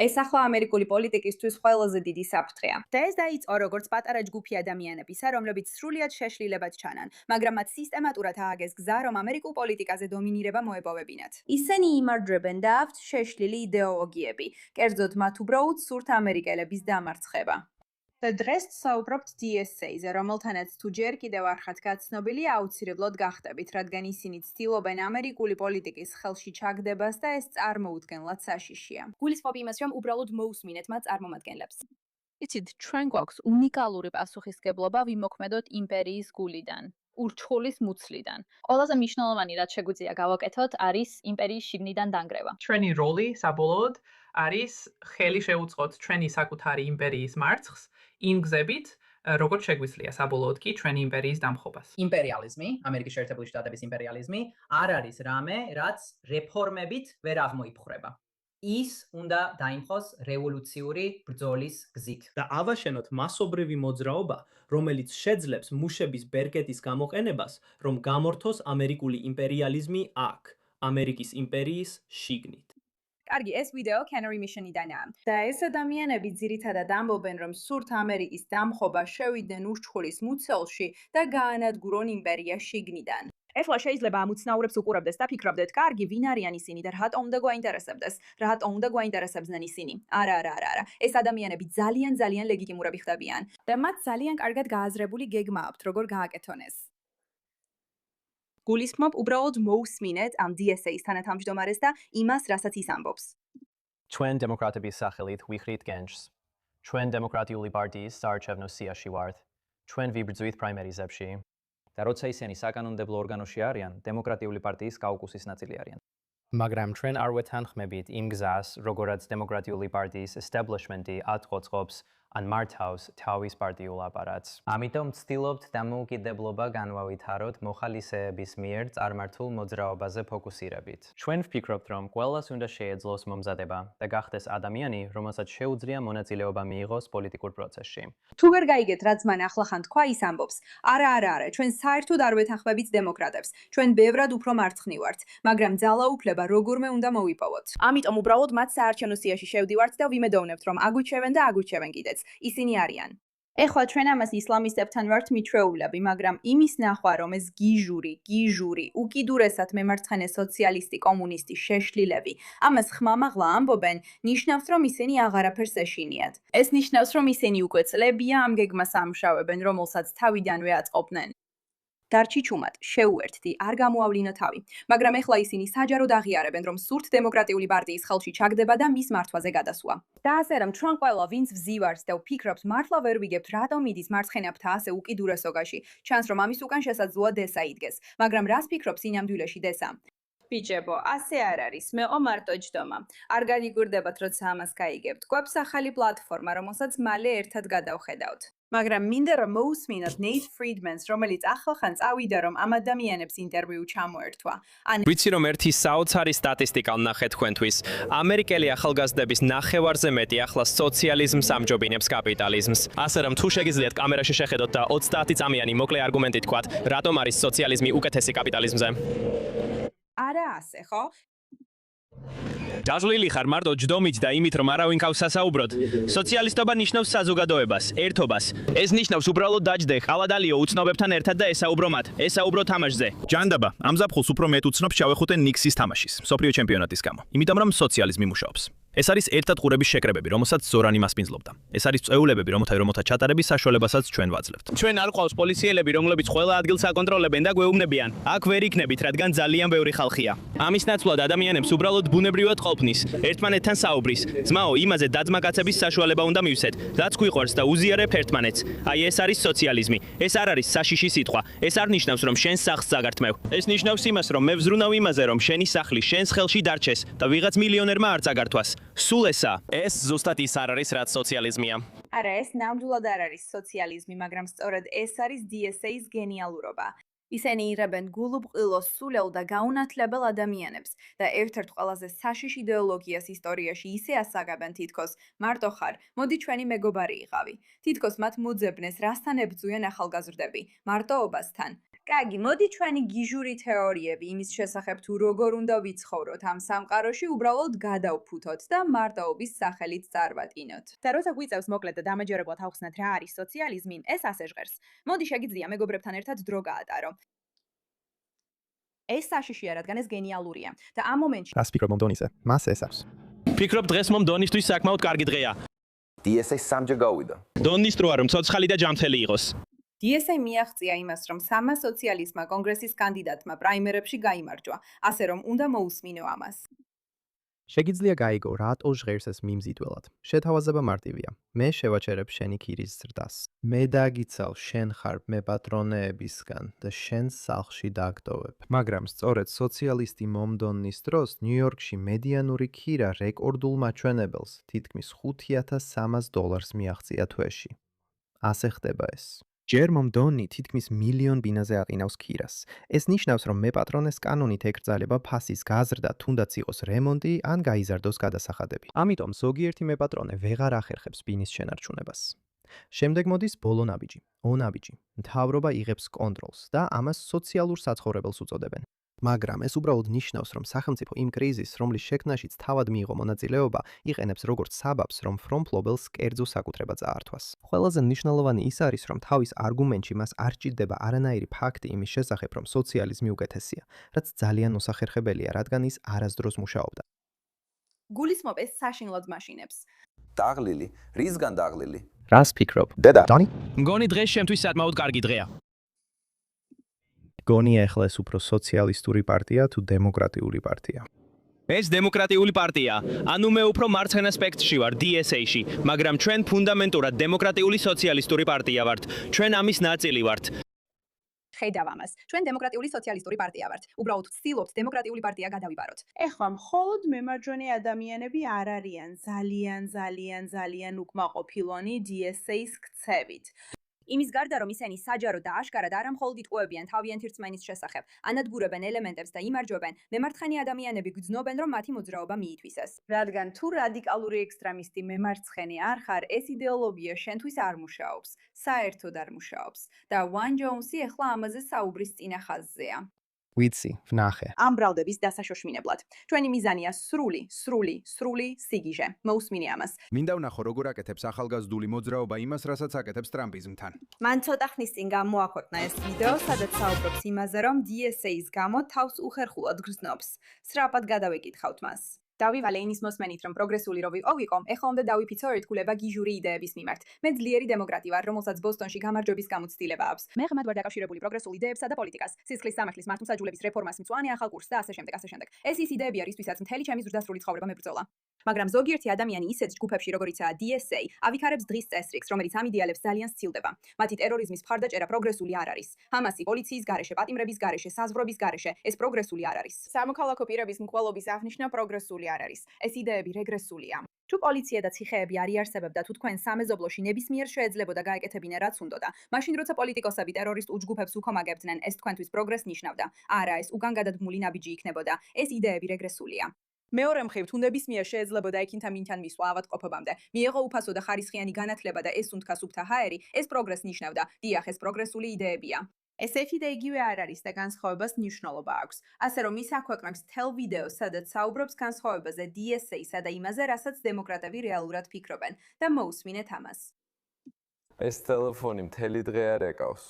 ეს ახლა ამერიკული პოლიტიკისთვის ყველაზე დიდი საფრთხეა. და ეს დაიწყო როგორც პატარა ჯგუფი ადამიანებისა, რომლებიც სრულიად შეშლილებად ჩანან, მაგრამ მათ სისტემატურად ააგეს გზა, რომ ამერიკულ პოლიტიკაზე დომინირება მოეპოვებინათ. ისინი იმარჯვებენ და აქვთ შეშლილი იდეოლოგიები, კერძოდ მათ უბრალოდ სურთ ამერიკელების დამარცხება. და დღეს საუბრობთ DSA-ზე, რომელთანაც თუ ჯერ კიდევ არ ხართ გაცნობილი, აუცილებლად გახდებით, რადგან ისინი ცდილობენ ამერიკული პოლიტიკის ხელში ჩაგდებას და ეს წარმოუდგენლად საშიშია. გულისხმობ იმას, რომ უბრალოდ მოусმინეთ მათ წარმომადგენლებს. იცით, ჩვენ გვაქვს უნიკალური პასუხისმგებლობა ვიმოქმედოთ იმპერიის გულიდან, ურჩხულის მუცლიდან. ყველაზე მნიშვნელოვანი, რაც შეგვიძლია გავაკეთოთ, არის იმპერიის შიგნიდან დანგრევა. ჩვენი როლი საბოლოოდ არის ხელი შეუწყოთ ჩვენი საკუთარი იმპერიის მარცხს იმ გზებით, როგორც შეგვიძლია საბოლოოდ კი ჩვენი იმპერიის დამხობას. იმპერიალიზმი, ამერიკის შეერთებული შტატების იმპერიალიზმი არ არის რამე, რაც რეფორმებით ვერ აღმოიფხვრება. ის უნდა დაიმხოს რევოლუციური ბრძოლის გზით. და ავაშენოთ მასობრივი მოძრაობა, რომელიც შეძლებს მუშების ბერკეტის გამოყენებას, რომ გამორთოს ამერიკული იმპერიალიზმი აქ, ამერიკის იმპერიის შიგნით. კარგი, ეს ვიდეო Canary Mission-იდანაა. და ეს ადამიანები ძირითადად ამბობენ, რომ სურთ ამერიკის დამხობა შევიდნენ ურჩხულის მუცელში და გაანადგურონ იმპერია შიგნიდან. ეხლა შეიძლება ამოცნაურებს უყურებდეს და ფიქრობდეთ, კარგი, ვინ არიან ისინი და რატომ უნდა გვაინტერესებდეს? რატომ უნდა გვაინტერესებდნენ ისინი? არა. ეს ადამიანები ძალიან ლეგიტიმურები ხდებიან და მათ ძალიან კარგად გააზრებული გეგმა აქვთ, როგორ გააკეთონ ეს. გულისხმობ უბრალოდ მოусმინეთ ამ DSA-ის თანათავმჯდომარეს და იმას, რასაც ის ამბობს. ჩვენ დემოკრატების სახელით ვიხრით გენჯს. ჩვენ დემოკრატიული პარტიის საარჩევნო სიაში ვართ. ჩვენ ვიბრძვით პრაიმერიზებში. და როცა ისინი საკანონმდებლო ორგანოში არიან, დემოკრატიული პარტიის კაუკუსის ნაწილი არიან. მაგრამ ჩვენ არ ვეთანხმებით იმ გზას, როგორაც დემოკრატიული პარტიის establishment-ი ატყოწყობს ან მართავს თავის პარტიულ აპარატს. ამიტომ ვცდილობთ დამოუკიდებლობა განვავითაროთ მოხალისეების მიერ წარმართულ მოძრაობაზე ფოკუსირებით. ჩვენ ვფიქრობთ, რომ ყველას უნდა შეეძლოს მომზადება და გახდეს ადამიანი, რომელსაც შეუძლია მონაწილეობა მიიღოს პოლიტიკურ პროცესში. თუ ვერ გაიგეთ, რაც მან ახლახან თქვა, ის ამბობს. არა, ჩვენ საერთოდ არ ვეთანხმებით დემოკრატებს. ჩვენ ბევრად უფრო მარცხნივ ვართ, მაგრამ ძალაუფლება როგორმე უნდა მოვიპოვოთ. ამიტომ უბრალოდ მათ საარჩევნო სიაში შევდივართ და ვიმედოვნებთ, რომ აგვიჩევენ და აგვიჩევენ კიდეც. ისინი არიან. ეხლა ჩვენ ამას ისლამისტებთან ვართ მიჩვეულები, მაგრამ იმის ნახვა, რომ ეს გიჟური, უკიდურესად მემარცხენე სოციალისტი კომუნისტი შეშლილები, ამას ხმამაღლა ამბობენ, ნიშნავს, რომ ისინი აღარაფერს ეშინიათ. ეს ნიშნავს, რომ ისინი უკვე წლებია ამ გეგმას ამუშავებენ, რომელსაც თავიდანვე აწყობდნენ. დარჩი ჩუმად, შეუერთდი, არ გამოავლინო თავი, მაგრამ ეხლა ისინი საჯაროდ აღიარებენ, რომ სურთ დემოკრატიული პარტიის ხელში ჩაგდება და მის მართვაზე გადასვლა. და ასე რომ ჩვენ ყველა, ვინც ვზივართ და ვფიქრობთ, მართლა ვერ ვიგებთ, რატომ მიდის მარცხენაფთა ასე უკიდურესობაში, ჩანს, რომ ამის უკან შესაძლოა დესა იდგეს, მაგრამ რას ფიქრობ სინამდვილეში დესა? ბიჭებო, ასე არ არის, მეყო მარტო ჯდომა. არ განიგურდებათ, როცა ამას გაიგებთ. გვაქვს ახალი პლატფორმა, რომელსაც მალე ერთად გადავხედავთ. მაგრამ მინდა რომ მოусმინოთ Nate Friedmans, რომელიც ახლახან წავიდა, რომ ამ ადამიანებს ინტერვიუ ჩამოერთვა. ვიცი რომ ერთი საოცარი სტატისტიკა ვნახე თქვენთვის. ამერიკელი ახალგაზრდების ნახევარზე მეტი ახლა სოციალიზმს ამჯობინებს კაპიტალიზმს. ასე რომ თუ შეგიძლიათ კამერაში შეხედოთ და 30 წამიანი მოკლე არგუმენტი თქვათ, რატომ არის სოციალიზმი უკეთესი კაპიტალიზმზე? არა ასე, ხო? დაჟლილი ხარ მარტო ჯდომით და იმით რომ არავინ გავს სასაუბროდ. სოციალისტობა ნიშნავს საზოგადოებას, ერთობას. ეს ნიშნავს უბრალოდ დაჯდე, ხალადალიო უცნობებთან ერთად და ესაუბრო მათ. ესაუბრო თამაშზე. ჯანდაბა, ამ ზაფხულს უფრო მეტ უცნობ შავეხუთე ნიქსის თამაშის, მსოფლიო ჩემპიონატის გამო. იმიტომ რომ სოციალიზმი მუშაობს. ეს არის ერთად ყურების შეკრებები, რომელსაც ზორანი მასპინძლობდა. ეს არის წვეულებები, რომელთა ჩატარების საშუალებასაც ჩვენ ვაძლევთ. ჩვენ არ ყავს პოლიციელები, რომლებიც ყველა ადგილს აკონტროლებენ და გვეუბნებიან. აქ ვერ იქნებით, რადგან ძალიან ბევრი ხალხია. ამის ნაცვლად ადამიანებს უბრალოდ ბუნებრივად ყოფნის, ერთმანეთთან საუბრის. ძმაო, იმაზე დაძმაკაცების საშუალება უნდა მივსეთ, რაც გვიყვარს და უზიარებთ ერთმანეთს. აი ეს არის სოციალიზმი. ეს არ არის საშიში სიტყვა. ეს არ ნიშნავს, რომ შენ სახლს წაგართმევ. ეს ნიშნავს იმას, რომ მე ვზრუნავ იმაზე, რომ შენი სახლი შენს ხელში დარჩეს და ვიღაც მილიონერმა არ წაგართვას. სულ ესა. ეს ზუსტად ის არ არის, რაც სოციალიზმია. არა, ეს ნამდვილად არ არის სოციალიზმი, მაგრამ სწორედ ეს არის DSA-ის გენიალურობა. ისინი იღებენ გულუბრყილოს სულელ და გაუნათლებელ ადამიანებს და ერთ-ერთ ყველაზე საშიში იდეოლოგიას ისტორიაში ისე ასაგებენ თითქოს მარტო ხარ, მოდი ჩვენი მეგობარი იყავი. თითქოს მათ მოძებნეს, რასთან ებრძვიან ახალგაზრდები, მარტოობასთან. კარგი, მოდი ჩვენი გიჟური თეორიები იმის შესახებ თუ როგორ უნდა ვიცხოვროთ ამ სამყაროში უბრალოდ გადავფუთოთ და მარტოობის სახელით წარვატინოთ. და როცა გვიწევს მოკლედ და დამაჯერებლად ავხსნათ რა არის სოციალიზმი, ეს ასე ჟღერს. მოდი შეგიძლია მეგობრებთან ერთად დრო გაატარო. ეს საშიშია, რადგან ეს გენიალურია და ამ მომენტში რას ფიქრობ მომდონიზე? მას ეს აქვს. ფიქრობ დღეს მომდონისთვის საკმაოდ კარგი დღეა. DSA სამჯერ გავიდა. დონის როა რომ ცოცხალი და ჯანმრთელი იყოს. DSA მიაღწია იმას, რომ სამა სოციალისტმა კონგრესის კანდიდატმა პრაიმერებში გაიმარჯვა, ასე რომ უნდა მოусმინო ამას. შეგიძლია გაიგო, რატო ჟღერს ეს მიმზიდველად. შეთავაზება მარტივია. მე შევაჩერებ შენი ქირის ზრდას. მე დაგიცალ შენ ხარ მეპატრონეებისგან და შენ სახლში დაგტოვებ. მაგრამ სწორედ სოციალისტი მომდონის დროს ნიუ-იორკში მედიანური ქირა რეკორდულ მაჩვენებელს თითქმის $5,300 მიაღწია თვეში. ასე ხდება ეს. ჯერ მომდონი თითქმის მილიონ ბინაზე აყინავს ქირას. ეს ნიშნავს, რომ მეპატრონეს კანონით ეკრძალება ფასის გაზრდა, თუნდაც იყოს რემონტი ან გაიზარდოს გადასახადები. ამიტომ ზოგიერთი მეპატრონე ვეღარ ახერხებს ბინის შენარჩუნებას. შემდეგ მოდის ბოლო ნაბიჯი, ონაბიჯი. მთავრობა იღებს კონტროლს და ამას სოციალურ საცხოვრებელს უწოდებენ. მაგრამ ეს უბრალოდ ნიშნავს, რომ სახელმწიფო იმ კრიზისს, რომლის შექმნაშიც თავად მიიღო მონაწილეობა, იყენებს როგორც საბაბს, რომ ფრომფლობელს კერძო საკუთრება წაართვას. ყველაზე მნიშვნელოვანი ის არის, რომ თავის არგუმენტში მას არ ჭირდება არანაირი ფაქტი იმის შესახებ, რომ სოციალიზმი უკეთესია, რაც ძალიან უსახერხებელია, რადგან ის არასდროს მუშაობდა. გულისხმობ ეს საშინლად მაშინებს. დაღლილი, რისგან დაღლილი? რას ფიქრობ? დედა. დონი? მგონი დღეს შემთვის საკმაოდ კარგი დღეა. გონია ახლა ეს უფრო სოციალისტური პარტია თუ დემოკრატიული პარტია? ეს დემოკრატიული პარტია. ანუ მე უფრო მარცხენა სპექტრში ვარ DSA-ში, მაგრამ ჩვენ ფუნდამენტურად დემოკრატიული სოციალისტური პარტია ვართ. ჩვენ ამის ნაწილი ვართ. ხედავ ამას. ჩვენ დემოკრატიული სოციალისტური პარტია ვართ. უბრალოდ ვცდილობთ დემოკრატიული პარტია გადავიბაროთ. ეხლა მხოლოდ მემარჯვენე ადამიანები არ არიან ძალიან უკმაყოფილონი DSA-ის ქცევით. იმის გარდა რომ ისინი საჯაროდ და აშკარად არა მხოლოდ იტყუებიან თავიანთ რწმენის შესახებ, ანადგურებენ ელემენტებს და იმარჯვებენ, მემარცხენე ადამიანები გრძნობენ, რომ მათი მოძრაობა მიითვისეს. რადგან თუ რადიკალური ექსტრემისტი მემარცხენე არ ხარ, ეს იდეოლოგია შენთვის არ მუშაობს, საერთოდ არ მუშაობს და ვან ჯოუნსი ახლა ამაზე საუბრის წინა ხაზზეა. ვიცი, ვნახე. ამ ბრალდების დასაშოშმინებლად. ჩვენი მიზანია სრული სიგიჟე. მოусმინე ამას. მინდა ვნახო როგორ აკეთებს ახალგაზრდული მოძრაობა იმას, რასაც აკეთებს ტრამპიზმთან. მან ცოტა ხნის წინ გამოაქვეყნა ეს ვიდეო, სადაც საუბრობს იმაზე, რომ DSA-ის გამო თავს უხერხულად გრძნობს. სრაფად გადავეკითხავთ მას. დავივალე ინის მოსმენით, რომ პროგრესული რო ვიყო, ეხლა უნდა დავიფიცო ერთგულება გიჟური იდეების მიმართ. მე ძლიერი დემოკრატი ვარ, რომელსაც ბოსტონში გამარჯვების გამოცდილება აქვს. მე ღრმად ვარ დაკავშირებული პროგრესულ იდეებსა და პოლიტიკას, სისხლის სამართლის მართლმსაჯულების რეფორმას, მწვანე ახალ კურსს და ასე შემდეგ. ეს ის იდეებია, რისთვისაც მთელი ჩემი ზრდასრული ცხოვრება მებრძოლა. მაგრამ ზოგიერთი ადამიანი ისეთ ჯგუფებში, როგორიცაა DSA, ავიქარებს დღის წესრიგს, რომელიც ამ იდეალებს ძალიან სცილდება. მათი ტერორიზმის მხარდაჭერა პროგრესული არ არის. ჰამასი პოლიციის გარეშე, პატიმრების გარეშე, საზღვრების გარეშე, ეს პროგრესული არ არის. სამოქალაქო პირების მკვლელობის აღნიშვნა პროგრესული არ არის. ეს იდეები რეგრესულია. თუ პოლიცია და ციხეები არ იარსებებდა, თუ თქვენ სამეზობლოში ნებისმიერ შეეძლებოდა გაეკეთებინა რაც უნდოდა, მაშინ როცა პოლიტიკოსები ტერორისტულ ჯგუფებს უკომაგებდნენ, ეს თქვენთვის პროგრესს ნიშნავდა. არა, ეს უკან გადადგმული ნაბიჯი იქნებოდა. ეს იდეები რეგრესულია. მეორე მხრივ, თუ ნებისმიერ შეეძლებოდა ექინთა მინთან მისვლა ავადმყოფობამდე, მიეღო უფასო და ხარისხიანი განათლება და ეს უნთქა სუფთა ჰაერი, ეს პროგრესს ნიშნავდა. დიახ, ეს პროგრესული იდეებია. ეს ერთი და იგივე არ არის და განსხვავებას მნიშვნელობა აქვს. ასე რომ ის აქვეყნებს თელ ვიდეოს, სადაც საუბრობს განსხვავებაზე DSA-სა და იმაზე, რასაც დემოკრატები რეალურად ფიქრობენ და მოусმინეთ ამას. ეს ტელეფონი მთელი დღე არ ეკავს.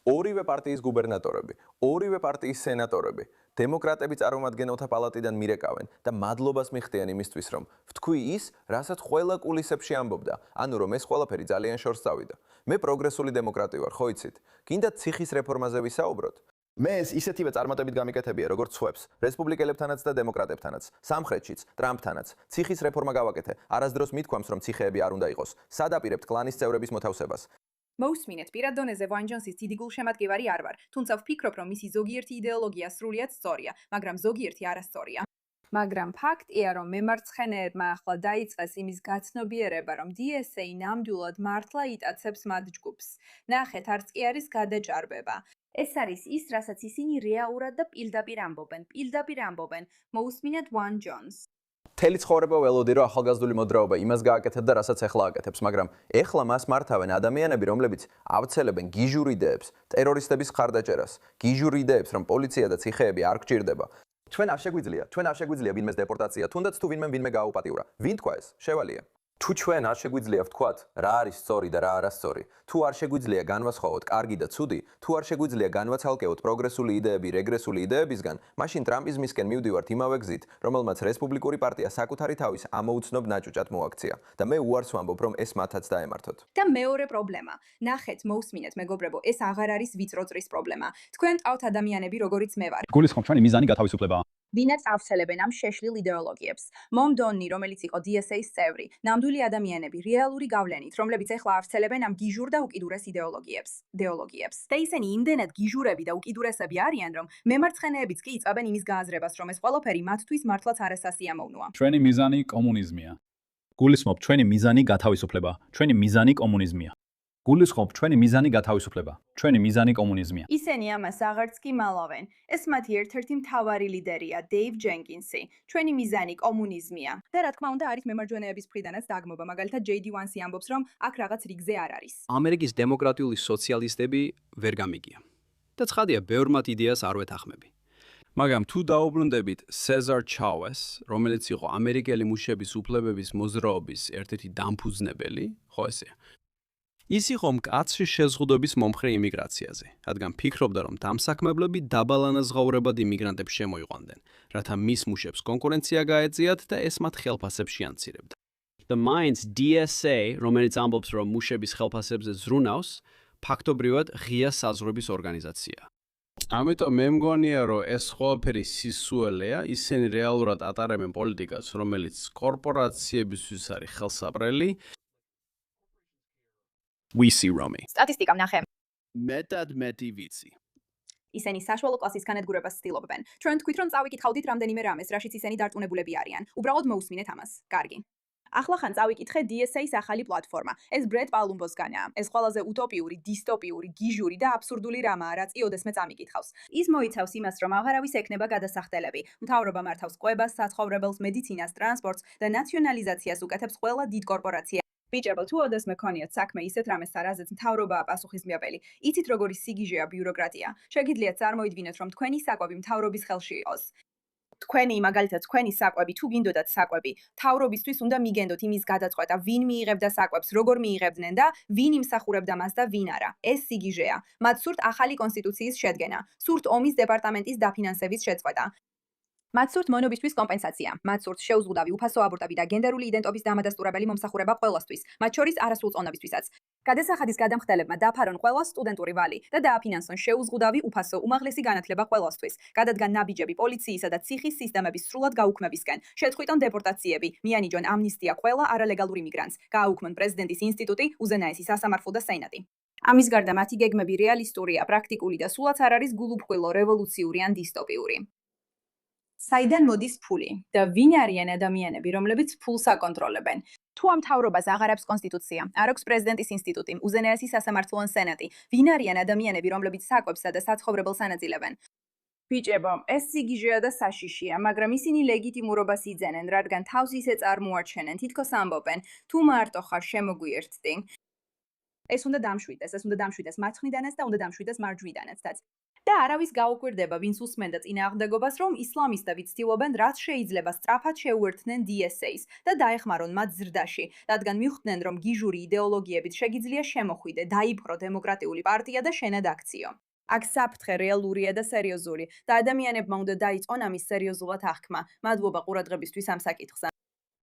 ორივე პარტიის გუბერნატორები, ორივე პარტიის სენატორები, დემოკრატები წარმომადგენელთა პალატიდან მირეკავენ და მადლობას მიხდიან იმისთვის, რომ ვთქვი ის, რასაც ყველა კულისებში ამბობდა, ანუ რომ ეს ყველაფერი ძალიან შორს წავიდა. მე პროგრესული დემოკრატი ვარ, ხო იცით? გინდა ციხის რეფორმაზე ვისაუბროთ? მე ეს ისეთივე წარმატებით გამიკეთებია, როგორც სხვებს, რესპუბლიკელებთანაც და დემოკრატებთანაც, სამხრეთშიც, ტრამპთანაც. ციხის რეფორმა გავაკეთე. არასდროს მithქვამს, რომ ციხეები არ უნდა იყოს. სადაპირებთ კლანის წევრების მოთავსებას. მოусმინეთ, პირად დონეზე ვან ჯონსის დიდი გულშემატკივარი არ ვარ, თუმცა ვფიქრობ, რომ მისი ზოგიერთი იდეოლოგია სრულიად სწორია, მაგრამ ზოგიერთი არასწორია. მაგრამ ფაქტია, რომ მემარცხენეებმა ახლა დაიწყეს იმის გაცნობიერება, რომ DSA ნამდვილად მართლა იტაცებს მათ ჯგუფს. ნახეთ, არც კი არის გადაჭარბება. ეს არის ის, რასაც ისინი რეალურად და პირდაპირ ამბობენ. მოусმინეთ ვან ჯონს. მთელი ცხოვრება ველოდი რომ ახალგაზრდული მოძრაობა იმას გააკეთებ და რასაც ეხლა აკეთებს, მაგრამ ეხლა მას მართავენ ადამიანები, რომლებიც ავრცელებენ გიჟურ იდეებს, ტერორისტების ხარდაჭერას, გიჟურ იდეებს, რომ პოლიცია და ციხეები არ გჭირდება. ჩვენ არ შეგვიძლია ვინმეს დეპორტაცია, თუნდაც თუ ვინმე გააუპატიურა. ვინ თქვა ეს? შევალია. თუ ჩვენ არ შეგვიძლია ვთქვათ, რა არის სწორი და რა არასწორი, თუ არ შეგვიძლია განვასხვაოთ კარგი და ცუდი, თუ არ შეგვიძლია განვაცალკევოთ პროგრესული იდეები რეგრესული იდეებისგან, მაშინ ტრამპიზმისკენ მივდივართ იმავე გზით, რომელმაც რესპუბლიკური პარტია საკუთარი თავის ამოუცნობ ნაჭუჭად მოაქცია და მე უარს ვამბობ, რომ ეს მათაც დაემართოთ. და მეორე პრობლემა. ნახეთ, მოусმინეთ მეგობრებო, ეს აღარ არის ვიწრო წრის პრობლემა. თქვენ ტყავთ ადამიანები, როგორიც მე ვარ. გულისხმობ ჩვენი მიზანი გათავისუფლებაა. ვინაც ავსელებენ ამ შეშლილ იდეოლოგიებს. მომ დონნი, რომელიც იყო DSA-ის წევრი, ნამდვილი ადამიანები, რეალური გავლენით, რომლებიც ეხლა ავსელებენ ამ გიჟურ და უკიდურეს იდეოლოგიებს. და ისინი იმდენად გიჟურები და უკიდურესები არიან, რომ მემარცხენეებიც კი იწვევენ იმის გააზრებას, რომ ეს ყველაფერი მათთვის მართლაც არასასიამოვნოა. ჩვენი მიზანი კომუნიზმია. გულისხმობ ჩვენი მიზანი გათავისუფლება. ჩვენი მიზანი კომუნიზმია. გულისხმობ ჩვენი მიზანი გათავისუფლება. ჩვენი მიზანი კომუნიზმია. ისინი ამას აღარც კი მალავენ. ეს მათი ერთ-ერთი მთავარი ლიდერია, დეივ ჯენკინსი. ჩვენი მიზანი კომუნიზმია. და რა თქმა უნდა, არის მემარჯვენეების მხრიდანაც დაგმობა. მაგალითად, JD Vance ამბობს, რომ აქ რაღაც რიგზე არ არის. ამერიკის დემოკრატიული სოციალისტები ვერ გამიგია. და ცხადია, ბევრ მათ იდეას არ ვეთანხმები. მაგრამ თუ დაუბრუნდებით სეზარ ჩავეს, რომელიც იყო ამერიკელი მუშების უფლებების მოძრაობის ერთ-ერთი დამფუძნებელი, ხო ესეა. ის იყო მკაცრი შეზღუდვების მომხრე იმიგრაციაზე, რადგან ფიქრობდა, რომ დამსაქმებლები დაბალანაზღაურებად იმიგრანტებს შემოიყვანდნენ, რათა მის მუშებს კონკურენცია გაეწიათ და ეს მათ ხელფასებში ანცირებდა. The Minds DSA, რომელიც ამბობს, რომ მუშების ხელფასებზე ზრუნავს, ფაქტობრივად ღია საზღვრების ორგანიზაციაა. ამიტომ მე მგონია, რომ ეს ყველაფერი სისუელეა, ისინი რეალურად ატარებენ პოლიტიკას, რომელიც კორპორაციებისთვის არის ხელსაყრელი. We see Romy. სტატისტიკა ვნახე. მეტად მეტი ვიცი. ისინი საშუალო კლასის განადგურებას ცდილობენ. ჩვენ თქვით, რომ წავიკითხავდით რამდენიმე რამეს, რაშიც ისინი დარწმუნებულები არიან. უბრალოდ მოусმინეთ ამას. კარგი. ახლა ხან წავიკითხე DSA-ის ახალი პლატფორმა. ეს ბრედ პალუმბოსგანაა. ეს ყველაზე უტოპიური, დისტოპიური, გიჟური და აბსურდული რამაა, რაც იოდესმე წამიკითხავს. ის მოიცავს იმას, რომ აღარავის ექნება გადასახდელები. მთავრობა მართავს კვებას, საცხოვრებელს, მედიცინას, ტრანსპორტს და ნაციონალიზაციას უკეთებს ყველა დიდ კორპორაცია. ბიჭებო, თუ ოდესმე ქონიათ საქმე ისეთ რამესთან, რაზეც მთავრობაა პასუხისმგებელი, იცით როგორი სიგიჟეა ბიუროკრატია. შეგიძლიათ წარმოიდგინოთ, რომ თქვენი საკვები მთავრობის ხელში იყოს. თქვენი საკვები, თუ გინდოდათ საკვები, მთავრობისთვის უნდა მიგენდოთ იმის გადაწყვეტა, ვინ მიიღებდა საკვებს, როგორ მიიღებდნენ და ვინ იმსახურებდა მას და ვინ არა. ეს სიგიჟეა. მათ სურთ ახალი კონსტიტუციის შედგენა, სურთ ომის დეპარტამენტის დაფინანსების შეწყვეტა. მათ სურთ მონობისთვის კომპენსაცია. მათ სურთ შეუზღუდავი უფასო აბორტები და გენდერული იდენტობის დამადასტურებელი მომსახურება ყველასთვის, მათ შორის არასრულწლოვნებისთვისაც. გადასახადის გადამხდელებმა დაფარონ ყველა სტუდენტური ვალი და დააფინანსონ შეუზღუდავი უფასო უმაღლესი განათლება ყველასთვის. გადადგან ნაბიჯები პოლიციისა და ციხის სისტემების სრულად გაუქმებისკენ. შეწყვიტონ დეპორტაციები, მიანიჭონ ამნისტია ყველა არალეგალურ იმიგრანტს. გააუქმონ პრეზიდენტის ინსტიტუტი, უზენაესი სასამართლო და სენატი. ამის გარდა მათი გეგმები რეალისტურია, პრაქტიკული და სულაც არ არის გულუბრყვილო, რევოლუციური ან დისტოპიური. საიდან მოდის ფული და ვინ არიან ადამიანები, რომლებიც ფულს აკონტროლებენ? თუ ამ მთავრობას აღარ აქვს კონსტიტუცია, არ აქვს პრეზიდენტის ინსტიტუტი, უზენაესი სასამართლო ან სენატი, ვინ არიან ადამიანები, რომლებიც საკვებსა და საცხოვრებელს ანაწილებენ? ბიჭებო, ეს სიგიჟეა და საშიშია, მაგრამ ისინი ლეგიტიმურობას იძენენ, რადგან თავს ისე წარმოაჩენენ, თითქოს ამბობენ, თუ მარტო ხარ შემოგვიერთდი. ეს უნდა დამშვიდეს მარცხნიდანაც და უნდა დამშვიდეს მარჯვნიდანაც. და არავის გაუკვირდება, ვინც უსმენდა წინააღმდეგობას, რომ ისლამისტები ცდილობენ, რაც შეიძლება სწრაფად შეუერთდნენ DSA-ს და დაეხმარონ მათ ზრდაში, რადგან მიხვდნენ, რომ გიჟური იდეოლოგიებით შეგიძლია შემოხვიდე, დაიფრო დემოკრატიული პარტია და შენად აქციო. აქ საფრთხე რეალურია და სერიოზული და ადამიანებმა უნდა დაიწყონ ამის სერიოზულად აღქმა. მადლობა ყურადღებისთვის ამ საკითხზე.